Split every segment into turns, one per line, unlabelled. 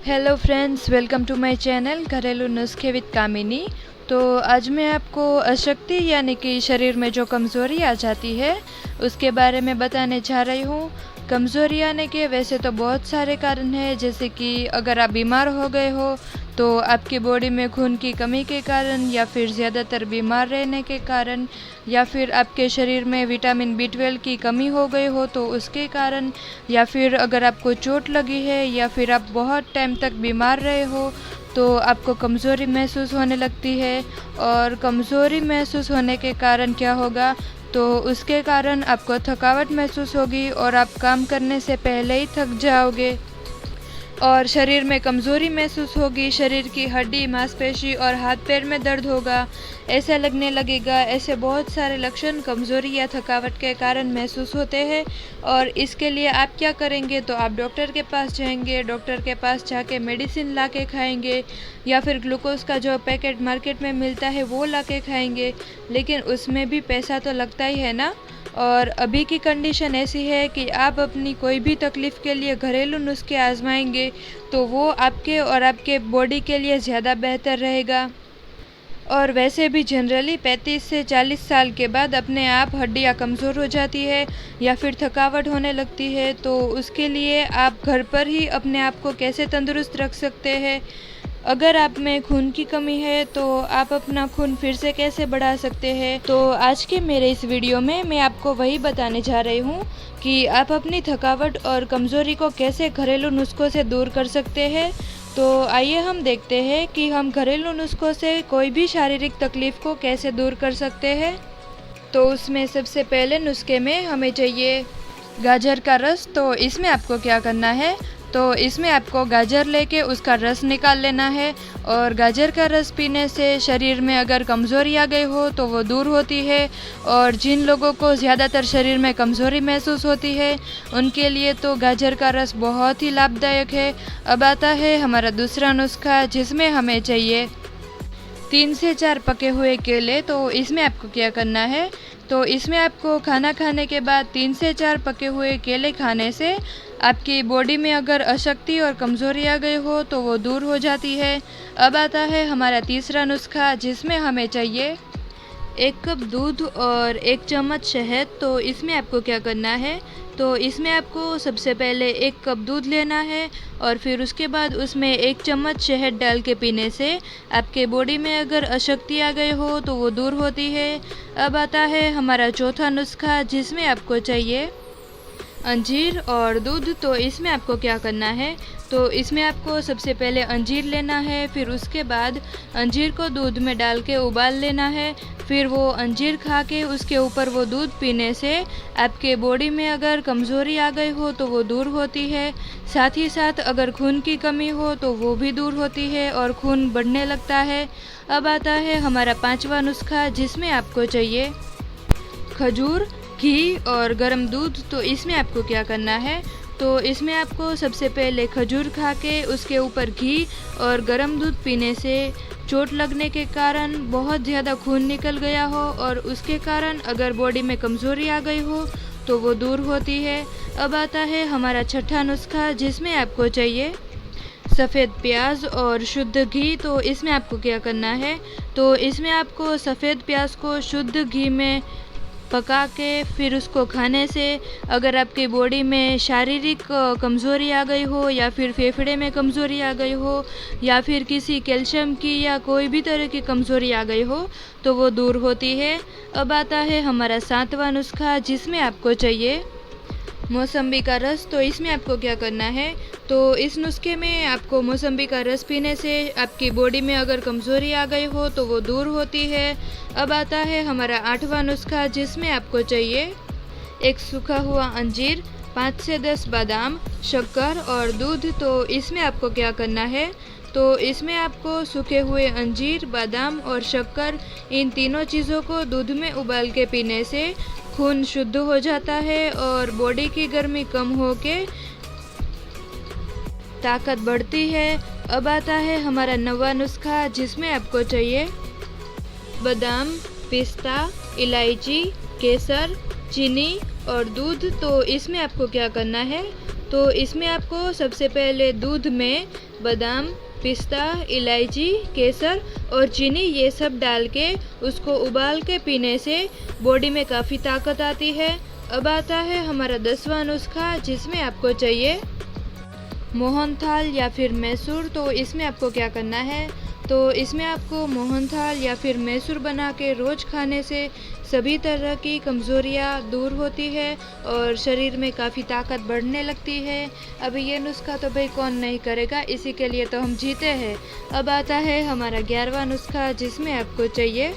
Hello friends, welcome to my channel घरेलू नुस्खे with कामिनी। तो आज मैं आपको अशक्ति यानी कि शरीर में जो कमज़ोरी आ जाती है उसके बारे में बताने जा रही हूँ। कमज़ोरी आने के वैसे तो बहुत सारे कारण हैं, जैसे कि अगर आप बीमार हो गए हो तो आपकी बॉडी में खून की कमी के कारण, या फिर ज़्यादातर बीमार रहने के कारण, या फिर आपके शरीर में विटामिन B12 की कमी हो गई हो तो उसके कारण, या फिर अगर आपको चोट लगी है, या फिर आप बहुत टाइम तक बीमार रहे हो तो आपको कमज़ोरी महसूस होने लगती है। और कमज़ोरी महसूस होने के कारण क्या होगा, तो उसके कारण आपको थकावट महसूस होगी और आप काम करने से पहले ही थक जाओगे और शरीर में कमज़ोरी महसूस होगी। शरीर की हड्डी, मांसपेशी और हाथ पैर में दर्द होगा, ऐसा लगने लगेगा। ऐसे बहुत सारे लक्षण कमज़ोरी या थकावट के कारण महसूस होते हैं। और इसके लिए आप क्या करेंगे, तो आप डॉक्टर के पास जाएंगे। डॉक्टर के पास जाके मेडिसिन ला के खाएंगे, या फिर ग्लूकोज का जो पैकेट मार्केट में मिलता है वो ला के खाएंगे, लेकिन उसमें भी पैसा तो लगता ही है ना। और अभी की कंडीशन ऐसी है कि आप अपनी कोई भी तकलीफ़ के लिए घरेलू नुस्खे आजमाएंगे तो वो आपके और आपके बॉडी के लिए ज़्यादा बेहतर रहेगा। और वैसे भी जनरली 35 से 40 साल के बाद अपने आप हड्डियाँ कमज़ोर हो जाती है या फिर थकावट होने लगती है। तो उसके लिए आप घर पर ही अपने आप को कैसे तंदुरुस्त रख सकते हैं। अगर आप में खून की कमी है तो आप अपना खून फिर से कैसे बढ़ा सकते हैं। तो आज के मेरे इस वीडियो में मैं आपको वही बताने जा रही हूँ कि आप अपनी थकावट और कमज़ोरी को कैसे घरेलू नुस्खों से दूर कर सकते हैं। तो आइए हम देखते हैं कि हम घरेलू नुस्खों से कोई भी शारीरिक तकलीफ़ को कैसे दूर कर सकते हैं। तो उसमें सबसे पहले नुस्खे में हमें चाहिए गाजर का रस। तो इसमें आपको क्या करना है, तो इसमें आपको गाजर लेके उसका रस निकाल लेना है। और गाजर का रस पीने से शरीर में अगर कमज़ोरी आ गई हो तो वो दूर होती है। और जिन लोगों को ज़्यादातर शरीर में कमज़ोरी महसूस होती है उनके लिए तो गाजर का रस बहुत ही लाभदायक है। अब आता है हमारा दूसरा नुस्खा, जिसमें हमें चाहिए 3 से 4 पके हुए केले। तो इसमें आपको क्या करना है, तो इसमें आपको खाना खाने के बाद 3 से 4 पके हुए केले खाने से आपकी बॉडी में अगर अशक्ति और कमज़ोरी आ गई हो तो वो दूर हो जाती है। अब आता है हमारा तीसरा नुस्खा, जिसमें हमें चाहिए 1 कप दूध और 1 चम्मच शहद। तो इसमें आपको क्या करना है, तो इसमें आपको सबसे पहले 1 कप दूध लेना है और फिर उसके बाद उसमें 1 चम्मच शहद डाल के पीने से आपके बॉडी में अगर अशक्ति आ गई हो तो वो दूर होती है। अब आता है हमारा चौथा नुस्खा, जिसमें आपको चाहिए अंजीर और दूध। तो इसमें आपको क्या करना है, तो इसमें आपको सबसे पहले अंजीर लेना है, फिर उसके बाद अंजीर को दूध में डाल के उबाल लेना है। फिर वो अंजीर खा के उसके ऊपर वो दूध पीने से आपके बॉडी में अगर कमज़ोरी आ गई हो तो वो दूर होती है। साथ ही साथ अगर खून की कमी हो तो वो भी दूर होती है और खून बढ़ने लगता है। अब आता है हमारा पांचवा नुस्खा, जिसमें आपको चाहिए खजूर, घी और गर्म दूध। तो इसमें आपको क्या करना है, तो इसमें आपको सबसे पहले खजूर खा के उसके ऊपर घी और गर्म दूध पीने से चोट लगने के कारण बहुत ज़्यादा खून निकल गया हो और उसके कारण अगर बॉडी में कमज़ोरी आ गई हो तो वो दूर होती है। अब आता है हमारा छठा नुस्खा, जिसमें आपको चाहिए सफ़ेद प्याज और शुद्ध घी। तो इसमें आपको क्या करना है, तो इसमें आपको सफ़ेद प्याज को शुद्ध घी में पका के फिर उसको खाने से अगर आपकी बॉडी में शारीरिक कमज़ोरी आ गई हो, या फिर फेफड़े में कमज़ोरी आ गई हो, या फिर किसी कैल्शियम की या कोई भी तरह की कमज़ोरी आ गई हो तो वो दूर होती है। अब आता है हमारा सातवां नुस्खा, जिसमें आपको चाहिए मौसम्बी का रस। तो इसमें आपको क्या करना है, तो इस नुस्खे में आपको मौसम्बी का रस पीने से आपकी बॉडी में अगर कमज़ोरी आ गई हो तो वो दूर होती है। अब आता है हमारा आठवां नुस्खा, जिसमें आपको चाहिए एक सूखा हुआ अंजीर, 5 से 10 बादाम, शक्कर और दूध। तो इसमें आपको क्या करना है, तो इसमें आपको सूखे हुए अंजीर, बादाम और शक्कर, इन तीनों चीज़ों को दूध में उबाल के पीने से खून शुद्ध हो जाता है और बॉडी की गर्मी कम होके ताकत बढ़ती है। अब आता है हमारा 9वां नुस्खा, जिसमें आपको चाहिए बादाम, पिस्ता, इलायची, केसर, चीनी और दूध। तो इसमें आपको क्या करना है, तो इसमें आपको सबसे पहले दूध में बादाम, पिस्ता, इलायची, केसर और चीनी ये सब डाल के उसको उबाल के पीने से बॉडी में काफ़ी ताकत आती है। अब आता है हमारा 10वां नुस्खा, जिसमें आपको चाहिए मोहनथाल या फिर मैसूर। तो इसमें आपको क्या करना है, तो इसमें आपको मोहनथाल या फिर मैसूर बना के रोज़ खाने से सभी तरह की कमज़ोरियाँ दूर होती है और शरीर में काफ़ी ताकत बढ़ने लगती है। अब ये नुस्खा तो भाई कौन नहीं करेगा, इसी के लिए तो हम जीते हैं। अब आता है हमारा 11वां नुस्खा, जिसमें आपको चाहिए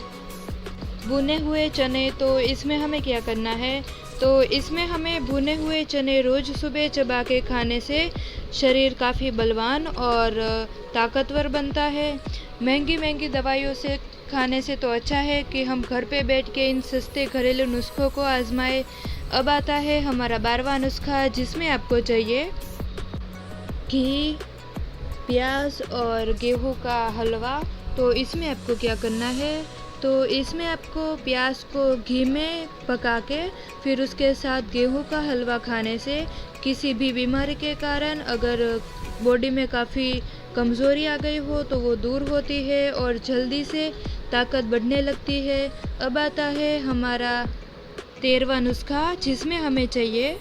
भुने हुए चने। तो इसमें हमें क्या करना है, तो इसमें हमें भुने हुए चने रोज़ सुबह चबा के खाने से शरीर काफ़ी बलवान और ताकतवर बनता है। महंगी महंगी दवाइयों से खाने से तो अच्छा है कि हम घर पे बैठ के इन सस्ते घरेलू नुस्खों को आजमाएं। अब आता है हमारा 12वां नुस्खा, जिसमें आपको चाहिए घी, प्याज और गेहूं का हलवा। तो इसमें आपको क्या करना है, तो इसमें आपको प्याज को घी में पका के फिर उसके साथ गेहूं का हलवा खाने से किसी भी बीमारी के कारण अगर बॉडी में काफ़ी कमज़ोरी आ गई हो तो वो दूर होती है और जल्दी से ताकत बढ़ने लगती है। अब आता है हमारा 13वां नुस्खा, जिसमें हमें चाहिए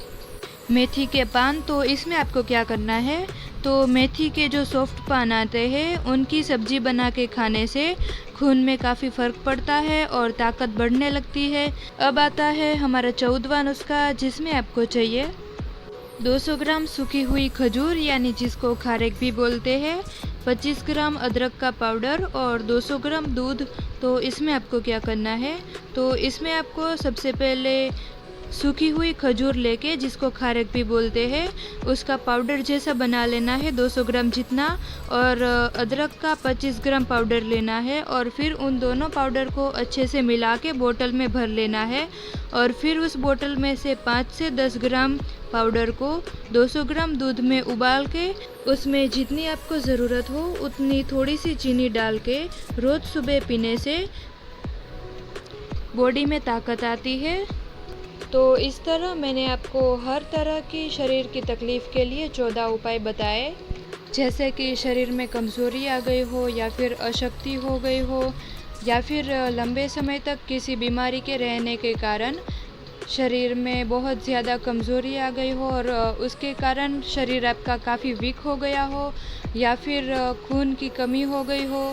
मेथी के पान। तो इसमें आपको क्या करना है, तो मेथी के जो सॉफ्ट पान आते हैं उनकी सब्जी बना के खाने से खून में काफ़ी फ़र्क पड़ता है और ताकत बढ़ने लगती है। अब आता है हमारा 14वां नुस्खा, जिसमें आपको चाहिए 200 ग्राम सूखी हुई खजूर यानी जिसको खारेक भी बोलते हैं, 25 ग्राम अदरक का पाउडर और 200 ग्राम दूध। तो इसमें आपको क्या करना है, तो इसमें आपको सबसे पहले सूखी हुई खजूर लेके जिसको खारेक भी बोलते हैं उसका पाउडर जैसा बना लेना है 200 ग्राम जितना, और अदरक का 25 ग्राम पाउडर लेना है और फिर उन दोनों पाउडर को अच्छे से मिला के बोतल में भर लेना है और फिर उस बोतल में से 5 से 10 ग्राम पाउडर को 200 ग्राम दूध में उबाल के उसमें जितनी आपको ज़रूरत हो उतनी थोड़ी सी चीनी डाल के रोज़ सुबह पीने से बॉडी में ताकत आती है। तो इस तरह मैंने आपको हर तरह की शरीर की तकलीफ़ के लिए 14 उपाय बताए, जैसे कि शरीर में कमज़ोरी आ गई हो या फिर अशक्ति हो गई हो या फिर लंबे समय तक किसी बीमारी के रहने के कारण शरीर में बहुत ज़्यादा कमज़ोरी आ गई हो और उसके कारण शरीर आपका काफ़ी वीक हो गया हो या फिर खून की कमी हो गई हो।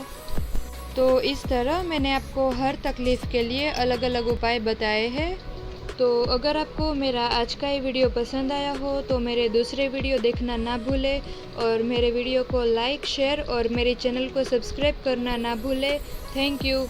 तो इस तरह मैंने आपको हर तकलीफ़ के लिए अलग अलग उपाय बताए हैं। तो अगर आपको मेरा आज का ये वीडियो पसंद आया हो तो मेरे दूसरे वीडियो देखना ना भूलें और मेरे वीडियो को लाइक, शेयर और मेरे चैनल को सब्सक्राइब करना ना भूलें। Thank you.